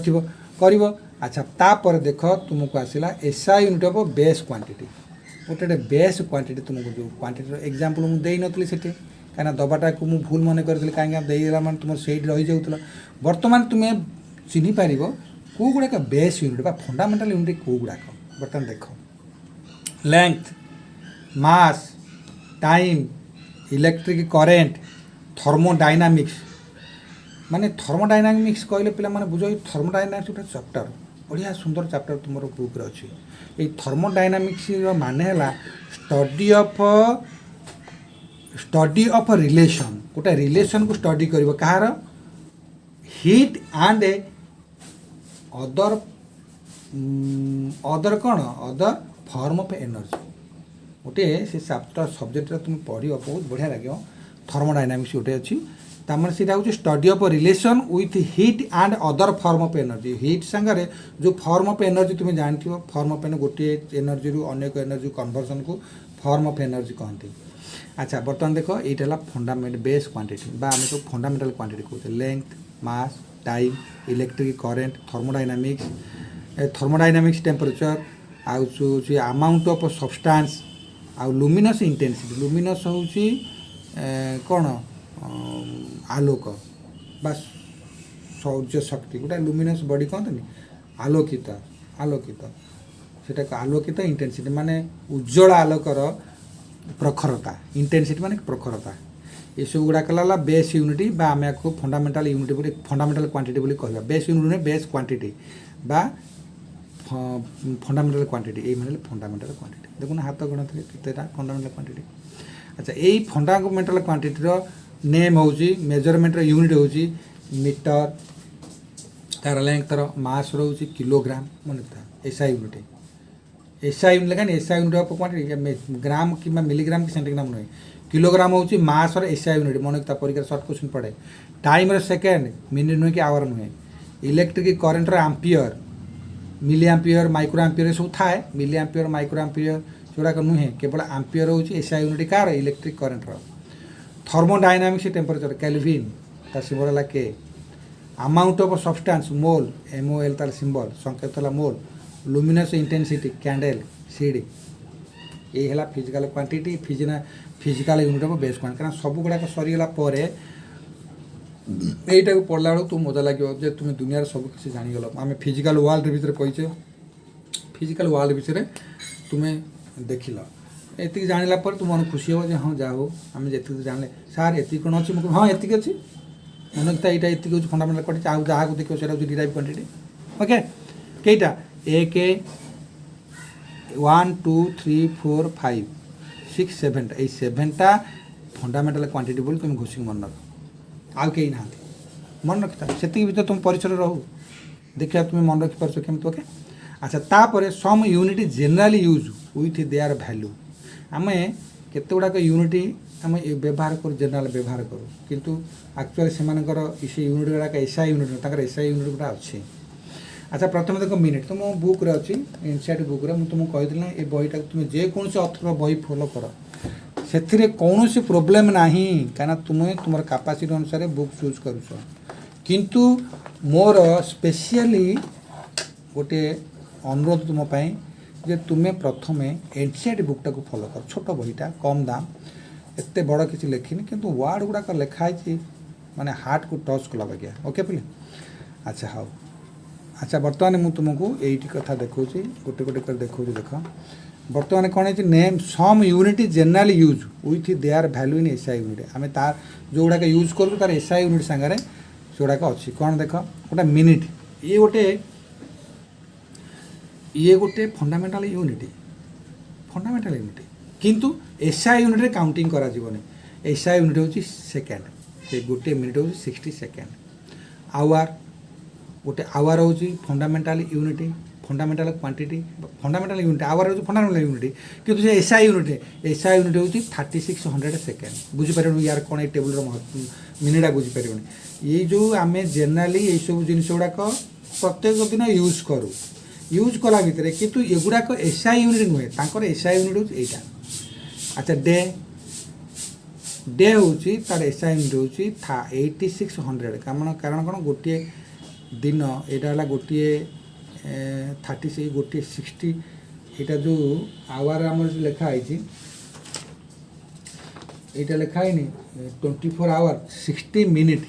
अच्छा तापर देख तुमको आसला SI unit of base quantity गोटे बेस क्वांटिटी तुमको जो क्वांटिटी एग्जांपल मुझे देई नथली सेठी कहीं दबाटा को मुझे भूल मन करी कहीं देला मान तुम से रही जाऊला बर्तमान तुम्हें चिन्ह पार कौ गुड़ाक बेस यूनिट बा फंडामेंटल यूनिट कौ गुड़ाक बर्तमान देख length mass time electric current thermodynamics माने थर्मोडायनामिक्स कहले पिला माने बुझो थर्मोडायनामिक्स गोटे चैप्टर बढ़िया सुंदर चैप्टर तुम बुक रे अच्छी ये थर्मोडायनामिक्स माने है स्टडी ऑफ रिलेशन गोटे रिलेशन को स्टडी कर कहार हीट एंड अदर कौन अदर फॉर्म ऑफ एनर्जी गोटे से सब्जेक्ट तुम पढ़ बहुत बढ़िया लगे थर्मोडायनामिक्स गोटे अच्छी तार से हूँ study of relation with heat and other form of energy heat सांगे जो फॉर्म ऑफ एनर्जी तुम्हें जानते फॉर्म ऑफ एनर्जी गोटे एनर्जी रू अनेक एनर्जी कन्वर्सन को फॉर्म ऑफ एनर्जी कहते। अच्छा बर्तमान देख ये फंडामेंट बेस क्वांटिटी बा आम सब फंडामेंटल क्वांटिटी कहते length mass time electric current thermodynamics temperature आउ अमाउंट ऑफ सब्सटेंस आउ लुमिनस इंटेंसिटी लुमिनस हूँ कौन आलोक बा सौर्य शक्ति गोटे लुमिनस बॉडी कहते आलोकित आलोकित सेटा आलोकित इंटेंसिटी माने उज्जवल आलोकर प्रखरता इंटेंसिटी माने प्रखरता ये सब गुड़ाक है बेस यूनिट बा आम आपको फंडामेंटल यूनिट बोली फंडामेंटल क्वांटिटी बोली कहवा बेस यूनिट नुहे बेस क्वांटिटी बा फंडामेंटल क्वांटिटी ये माने फंडामेंटल क्वांटिटी देखुन हाथ गणती केतेटा फंडामेंटल क्वांटिटी। अच्छा यही फंडामेंटल क्वांटिटीर नेम हूँ मेजरमेंट यूनिट हूँ मीटर तार लेंथर मास रोचे किलोग्राम मन एसआई यूनिट एसआई यूनिट लेकिन एसआई यूनिट ऑफ क्वांटिटी ग्राम कि मिलीग्राम कि सेंटीग्राम नुहे किलोग्राम हूँ मास एसआई यूनिट मन परीक्षा सर्ट क्वेश्चन पड़े टाइम सेकेंड मिनिट नुहे कि आवर नुहे इलेक्ट्रिक करेन्टर ampere milli ampere micro ampere सब थाए मिली आंपियर माइक्रो आंपियर सेगुड़ाक नुहे केवल आंपियर हूँ एसआई यूनिट कार इलेक्ट्रिक करेन्टर थर्मोडायनामिक्स टेम्परेचर केल्विन तार सिंबल है K amount of substance mole MOL तार सिंबल संकेत है मोल लुमिनस इंटेंसिटी कैंडल सीड ये है physical quantity physical unit of base quantity कारण सब गुड़ाक सरीगला यहीटा को पढ़ला बेलू तुम मजा लगे तुम दुनिया सब किसी जानीगल आम फिजिकल वर्ल्ड भितर कहीचे फिजिकल वर्ल्ड विषय तुम्हें देख ये जाना तुम मन खुशी हो हाँ जा हो आम जी जाने सार ये कौन अच्छी मुझे हाँ ये अच्छी मन यहाँ ये हूँ फंडामेंटल क्वांटिटी आज जहाँ देखो से डिराइव क्वांटिटी ओके कईटा 1 1 2 3 4 5 6 7 ये 7टा फंडामेंटल क्वांटिटी बोली तुम घोषिक मन रख आउ कहीं ना मन रखता से भर तुम परिसर रहू देखा तुम्हें मन रखिपार केमती ओके। अच्छा तापर some unit generally use with their value आम केते गुड़ाक यूनिट आम व्यवहार करूँ जेनराल व्यवहार करूँ किंतु एक्चुअली से यूनिट गुड़ाक एसआई यूनिट एसआई यूनिट गुड़ा अच्छी। अच्छा प्रथम देख मिनिट तुम बुक रे अच्छी इनसाइट बुक रे तुमको कही ये बहीटा तुम जेकोसी अथर बही फॉलो कर से कौन प्रोब्लेम ना कहीं तुम्हें तुम कैपेसिटी अनुसार बुक चूज करुच किंतु मोर स्पेशली गोटे अनुरोध तुम्हें जे तुम्हें प्रथम एनसीईआरटी बुकटा को फॉलो कर छोट बहीटा कम दाम एत बड़ किसी लिखिनी किंतु वार्ड गुड़ाक लिखाई माने हार्ट को टच कला बागिया ओके पिले। अच्छा हाँ अच्छा बर्तमान मुझे तुमको यही कथा देखा गोटे गोटे कर देखा देख बर्तमान कौन है name some unit generally use with their value in SI unit आम तार जो गुड़ाक यूज करूँ तार एसआई यूनिट सांगे से गुड़ाक अच्छी कौन देख गोटे मिनिट ये गोटे फंडामेंटल यूनिट किंतु एसआई यूनिट रे काउंटिंग करा जीवनी एसआई यूनिट हूँ सेकेंड से गोटे मिनिट हूँ 60 सेकेंड आवर गोटे आवर हूँ fundamental unit fundamental quantity fundamental unit hour हूँ फंडामेंटल यूनिट किंतु से एसआई यूनिट हूँ 3600 सेकेंड बुझीपर यार कौन टेबुल मिनिटा बुझीपर ये जो आम जेनराली ये सब जिन गुड़ाक प्रत्येक दिन यूज कला भितर किंतु एगुड़ाक एसआई यूनिट नुहे तांकर एसआई यूनिट हूँ यहाँ। अच्छा डे हूँ तार एसआई यूनिट हूँ 8600 कारण कौन गोटे दिन यहाँ गोटे 36 गोटे 60 यहाँ जो आवर आम लिखाई यहाँ लिखाई 24 आवर 60 मिनिट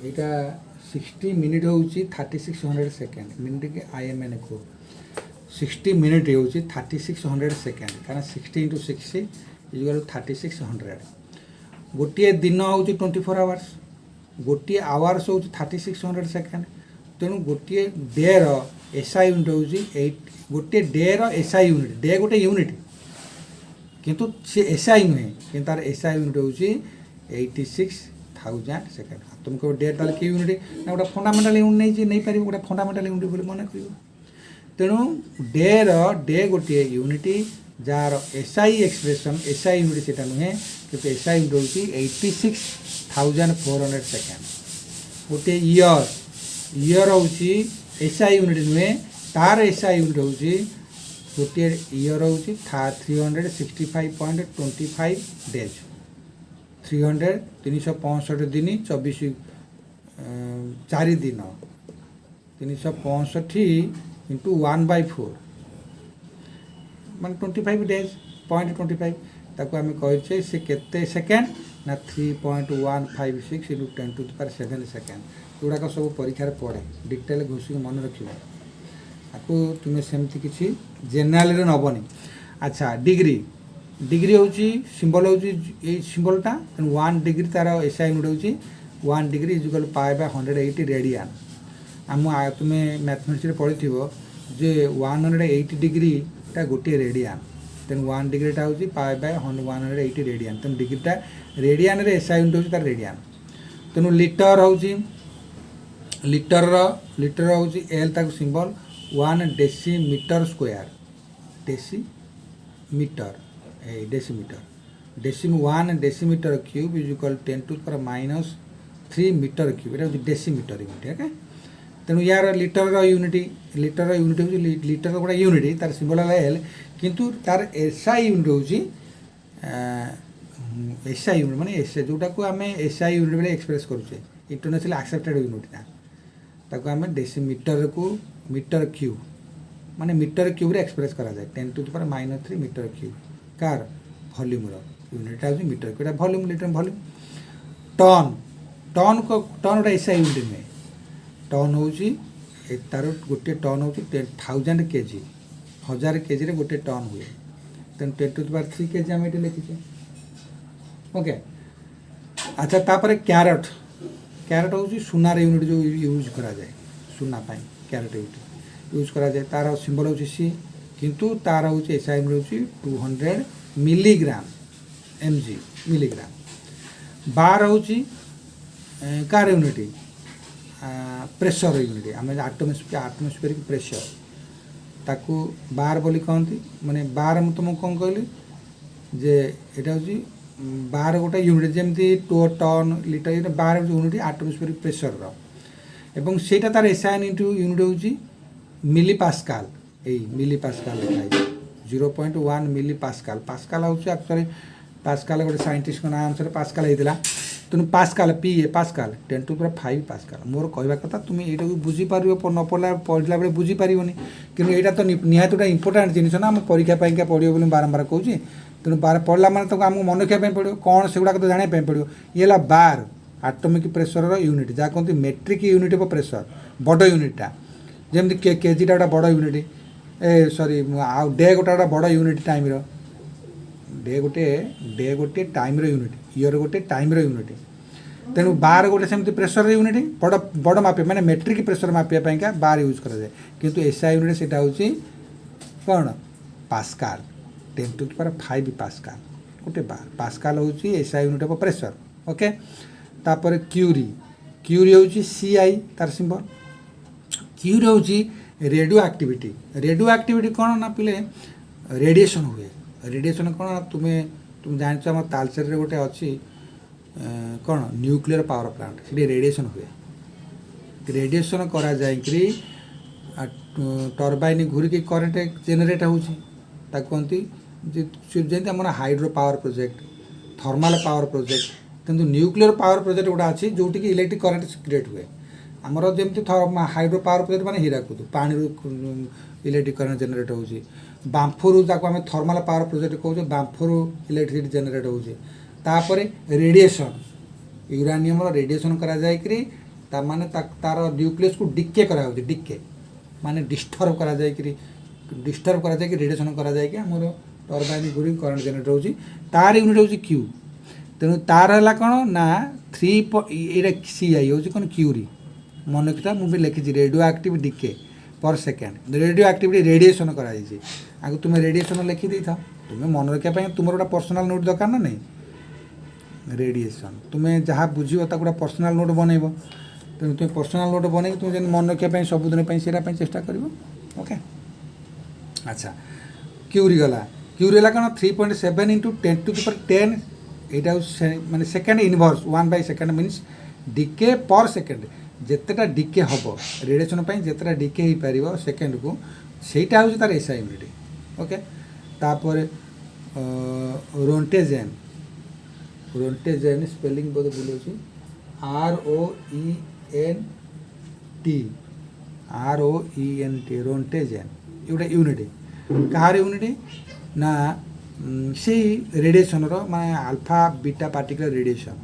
यहाँ 60 मिनिट हूँ 3600 सेकेंड मिनिट के IMN को 60 मिनिट हूँ 3600 सेकेंड कारण 60 × 60 इज 3600 गोटे दिन हूँ 24 आवर्स गोटे आवर्स हूँ 3600 सेकेंड तेणु गोटे डे एसआई यूनिट हूँ 8 गोटे डे एसआई यूनिट डे गोटे यूनिट किंतु सी एसआई नुहे कि तार एसआई यूनिट हूँ 86,000 सेकेंड तुमको डे ताल कि यूनिट ना गोटे फंडामेंटल यूनिट नहीं पार गोटे फंडामेंटल यूनिट बोली मन कर तेणु डे गोटे unit jar SI expression SI unit से नुहे कि एसआई यूनिट हूँ 86,400 सेकेंड गोटे इयर हूँ एसआई यूनिट नुहे तार एसआई यूनिट हूँ गोटे इयर हूँ 365.25 डेज 365 दिन 24 4 दिन 365 इंटू 1/4 मान 25 डेज 0.25 ताको आम कहे से केते सेकेंड ना 3.156 इंटू 10⁻7 सेकेंड गुड़ाक सब परीक्षार पड़े डिटेल घोषिक मन रख आपको तुम्हें सेमती किसी जेनेल नबनी। अच्छा डिग्री डिग्री हूँ सिंबल हूँ सिंबलटा 1 डिग्री तार एसआई यूनिट हूँ 1 डिग्री इजिकल π/180 रेडियन आम तुम्हें मैथमेटिक्स पढ़ी जे 180 डिग्री टा गोटे रेडियन तेन 1 डिग्रीटा हूँ π/180 रेडियन तेन डिग्रीटा रेडियन रे एसआई यूनिट हूँ तार रेडियन तेणु लिटर हूँ लिटर हूँ एल ताक symbol 1 decimetre square decimetre decimetre 1 decimetre cube is equal 10⁻³ metre cube ये डेसीमीटर यूनिट ओके तेणु यार लिटर यूनिट हूँ लिटर गोटे यूनिट तार सिंबल है एल किंतु तार एसआई यूनिट हूँ एसआई यूनिट माने एस जोटा को आम एसआई यूनिट बेले एक्सप्रेस करुचे इंटरनेशनल एक्सेप्टेड यूनिटा ताको आम डेसीमीटर को मीटर क्यूब माने मीटर क्यूब रे एक्सप्रेस करा जाए 10⁻³ metre cube car volume unit हूँ metre cube volume litre volume ton ton को टन गोटे एसआई यूनिट में टन हूँ तार गोटे टन हूँ 1000 केजी 1000 केजी रे गोटे टन हुए तेन 10⁻³ केजी आम ये लिखीचे ओके। अच्छा तापर कैरेट कैरेट हूँ सुनार यूनिट जो यूज करा जाए सुना पाई कैरेट यूनिट यूज करा जाए तार सिंबल हूँ सी किंतु तार हूँ एसआई यूनिट हूँ 200 मिलीग्राम mg मिलीग्राम बार हूँ कार यूनिट प्रेशर यूनिट आम आटमोस्फेरिक प्रेशर ताकू बार बोली कहती माने बार मुझे तुमको कौन कहली जे यहाँ हूँ बार गोटे यूनिट जमी टन लिटर बार यूनिट आटमोस्फेरिक प्रेशर एवं सेटा तार एसआई यूनिट हूँ मिली पास्काल यही मिली पास्काल लिखाई 0.1 मिली पास्काल पास्काल हूँ एक्चुअली पास्काल गोटे साइंटिस्ट ना अनुसार पास्काल होता तेणु पास्काल पीए पास्काल 10⁵ पास्काल मोर कहवा कथा तुम ये बुझीपार न पढ़ला पढ़ला बेले बुझीपार कि यहाँ तो निहत गोटे इंपोर्टाट जिन ना आम परीक्षा पाइका पढ़ो बोली बारंबार कहूँ तेणु बार पढ़ला मैंने आमको मन रखा पड़ो कौन से गुड़ाक तो जानापी पड़ो ये बार आटमिक प्रेसर यूनिट जहाँ कहते मेट्रिक यूनिट ऑफ प्रेसर बड़ यूनिटा जमी केजीटा गोटे बड़ यूनिट ए सॉरी डे गोटे बड़ यूनिट टाइम डे गोटे टाइम यूनिट इयर गोटे टाइम यूनिट तेणु बार गोटे सेमती प्रेसर यूनिट बड़ बड़ मापिया माने मेट्रिक प्रेसर मापिया बार यूज करा जाए किंतु एसआई यूनिट से कौन पास्काल 10⁵ पास्काल गोटे बार पास्काल हूँ SI unit of pressure okay. तापर क्यूरी क्यूरी हूँ सीआई तार सिंबल क्यूरी हूँ रेडियो एक्टिविटी कौन ना पिले रेडिएशन हुए रेडिएशन कौन तुम जान तालचेर गोटे अच्छी कौन न्यूक्लियर पावर प्लांट से रेडिएशन हुए रेडिएशन करा जाए टर्बाइन घूरिकी करेन्ट जेनेट होती जमी आम hydro power project thermal power project किंतु न्यूक्लियर पावर प्रोजेक्ट गोटा अच्छी जोटि कि इलेक्ट्रिक करेन्ट क्रिएट हुए आमर जमी हाइड्रो पावर प्रोजेक्ट माने हीराकुद पानी इलेक्ट्रिक करेन्ट जेनेट हो बांफरू ताको आम थर्माल पावर प्रोजेक्ट कहूँ बांफरू इलेक्ट्रिसिटी जेनेट होपर रेडिएशन यूरानियम रेडिएशन करा जाए माने तार न्यूक्लियस को डिके करा डिके माने डिस्टर्ब करा जाए रेडिएशन करा जाए आमर टर्बाइन घूरी करेन्ट जेनेट हो तार यूनिट हूँ क्यू तेणु तार है कौन ना 3 सीआई हूँ कौन क्यूरी मन रखा मुझे लिखी रेडियो एक्टिव डिके पर सेकेंड रेडियो एक्टिविटी रेडिएशन करा आगे तुम्हें रेडिएशन लिखिदे था तुम्हें मन रखापी तुम गोटे पर्सनाल नोट दरकार ना नहीं रेडिएशन तुम्हें जहाँ बुझ गोटे पर्सनाल नोट बनइब तेणु तुम पर्सनाल नोट बनई तुम मन रखापी सबुदिन से चेष्टा कर ओके। अच्छा क्यूरी गला क्यू रहा कौन 3.7 इंटू 10⁻10 यहाँ माने सेकेंड इनवर्स 1/2 मीन्स डीके पर सेकेंड जितेटा डीके हम रेडिएशन जितेटा डीके हो पार सेकेंड को सहीटा हूँ तार एसआई यूनिट ओके तापर रोन्टेजेन रोन्टेजेन स्पेलिंग बोध भूल ROENT रोन्टेजेन ये यूनिट कहार यूनिट ना से रेडिएशन माने अल्फा बीटा पार्टिकुलर रेडिएशन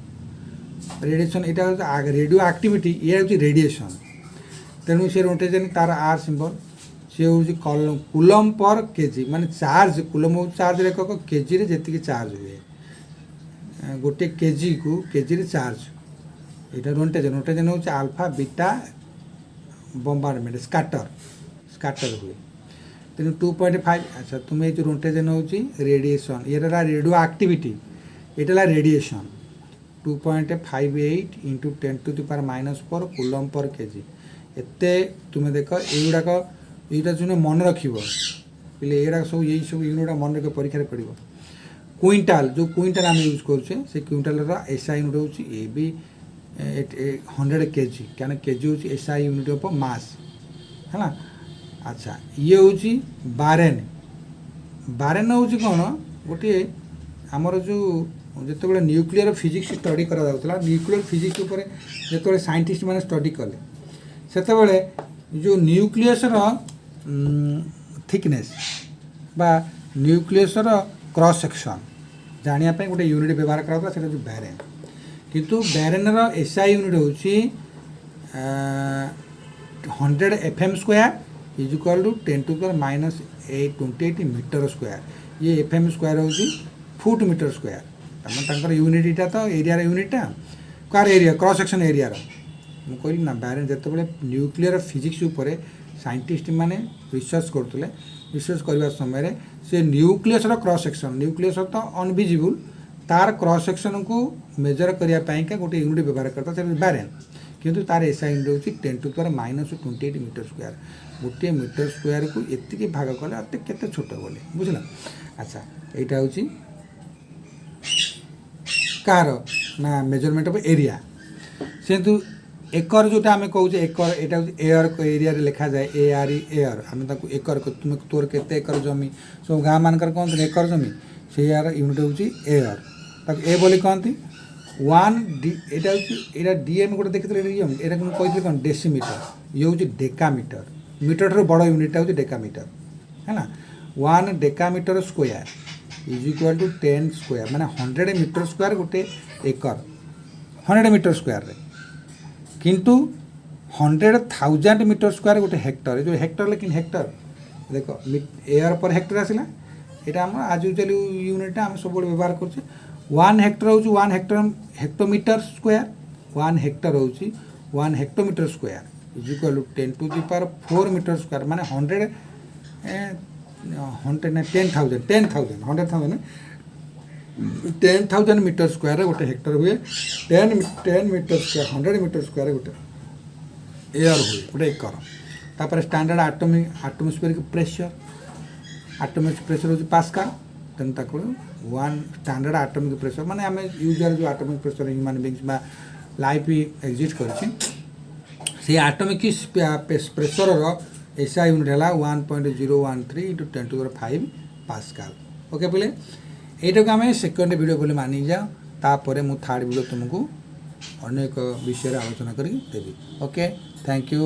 यहाँ रेडियो एक्टिविटी ये हूँ रेडिएशन तेणु से रोटेजन तार आर सिंबल सी हूँ कूलम पर केजी माने चार्ज कूलम हूँ चार्ज एक केजी रे जी चार्ज हुए गोटे केजी को केजी रे चार्ज यहाँ रोटेजन रोटेजन हूँ अल्फा बीटा बम्बारमेंट स्काटर हुए तेणु 2.5 अच्छा तुम्हें जो रोटेजन हूँ रेडिएशन ये रेडियो एक्टिविटी ये radiation 2.58 into 10⁻⁻4 coulomb per KG एते तुम्हें देख युवाक यहाँ जो मन रख ये सब यही सब यूनिट मन रख परीक्षा पड़ो क्विंटाल जो क्विंटाल आम यूज करुचे से क्विंटाल एसआई यूनिट हूँ ए भी 100 केजी क्या केजी हूँ एसआई यूनिट ऑफ मास है अच्छा ये हूँ बारेन बारेन हूँ कौन गोटे आमर जो जिते न्यूक्लियर फिजिक्स स्टडी करा न्यूक्लियर फिजिक्स उपर जो साइंटिस्ट मैंने स्टडी कले से जो न्यूक्लियस थिकनेस बा न्यूक्लियस क्रॉस सेक्शन जानापी गोटे यूनिट व्यवहार करा से बैरेन किंतु बैरेन एसआई यूनिट हूँ 100 FM square is equal to 10⁻⁸ metre square ये FM स्क्वायर हूँ फुट मीटर स्क्वायर तमर यूनिट इटा तो एरिया यूनिटा कार एरिया क्रॉस सेक्शन एरिया मुझे कहली ना बैरेन जिते न्यूक्लियर फिजिक्स उपर साइंटिस्ट माने रिसर्च करते रिसर्च करने समय से न्यूक्लियस क्रॉस सेक्शन न्यूक्लियस तो अनविजिबल तार क्रॉस सेक्शन को मेजर करने गोटे यूनिट व्यवहार करता है बैरेन किंतु तार एसआई यूनिट हूँ 10⁻⁻28 मीटर स्क्वायर गोटे मीटर स्क्वायर को एति भाग कले अत के छोट बोले बुझल अच्छा यहाँ हूँ कार ना मेजरमेंट ऑफ एरिया सेतु एकर जोटा आम कहे एकर यहाँ हूँ एयर को एरिया लिखा जाए एयर आम एकर तुम तोर के एकर जमी सब गाँ मान कहते एकर जमी से यार यूनिट हूँ एयर ताक ए बोली कहती 1 डी यहाँ डीएम गोटे देखते यहाँ मुझे कौन डेसीमीटर ये हूँ डेकामीटर मीटर ठार बड़ यूनिटा हूँ डेकामीटर है ना 1 decametre square is equal to 10 square माने 100 मीटर स्क्वायर गोटे एकर 100 मीटर स्क्वायर रे किंतु 100,000 मीटर स्क्वायर गोटे हेक्टर जो हेक्टर लेकिन हेक्टर देख एयर पर हेक्टर आसला यहाँ आम आज यूजुअल यूनिट आम सब व्यवहार कर 1 हेक्टर हूँ 1 हेक्टोमीटर स्क्वायर 1 हेक्टर हूँ 1 hectometre square is equal to 10⁴ metre square माने 10,000 मीटर स्क्वायर गोटे हेक्टर हुए 10 मीटर स्क्वायर 100 मीटर स्क्वायर गोटे एयर हुए गोटे एकर तापर स्टैंडर्ड आटोमोस्फेरिक प्रेशर हूँ पास्कल तेणु ताको 1 स्टैंडर्ड आटमिक प्रेशर माने आम यूजुअल जो आटमिक प्रेशर ह्यूमन बींग्स बा लाइफ एक्जिस्ट कर आटमिक प्रेशर एसआई यूनिट है 1.013 इंटू 10⁵ पास्कल ओके बोले यहीटा आम सेकेंड वीडियो बोले मानि जाओ तापर मु थर्ड वीडियो तुमको अनेक विषय आलोचना करी देवी ओके थैंक यू।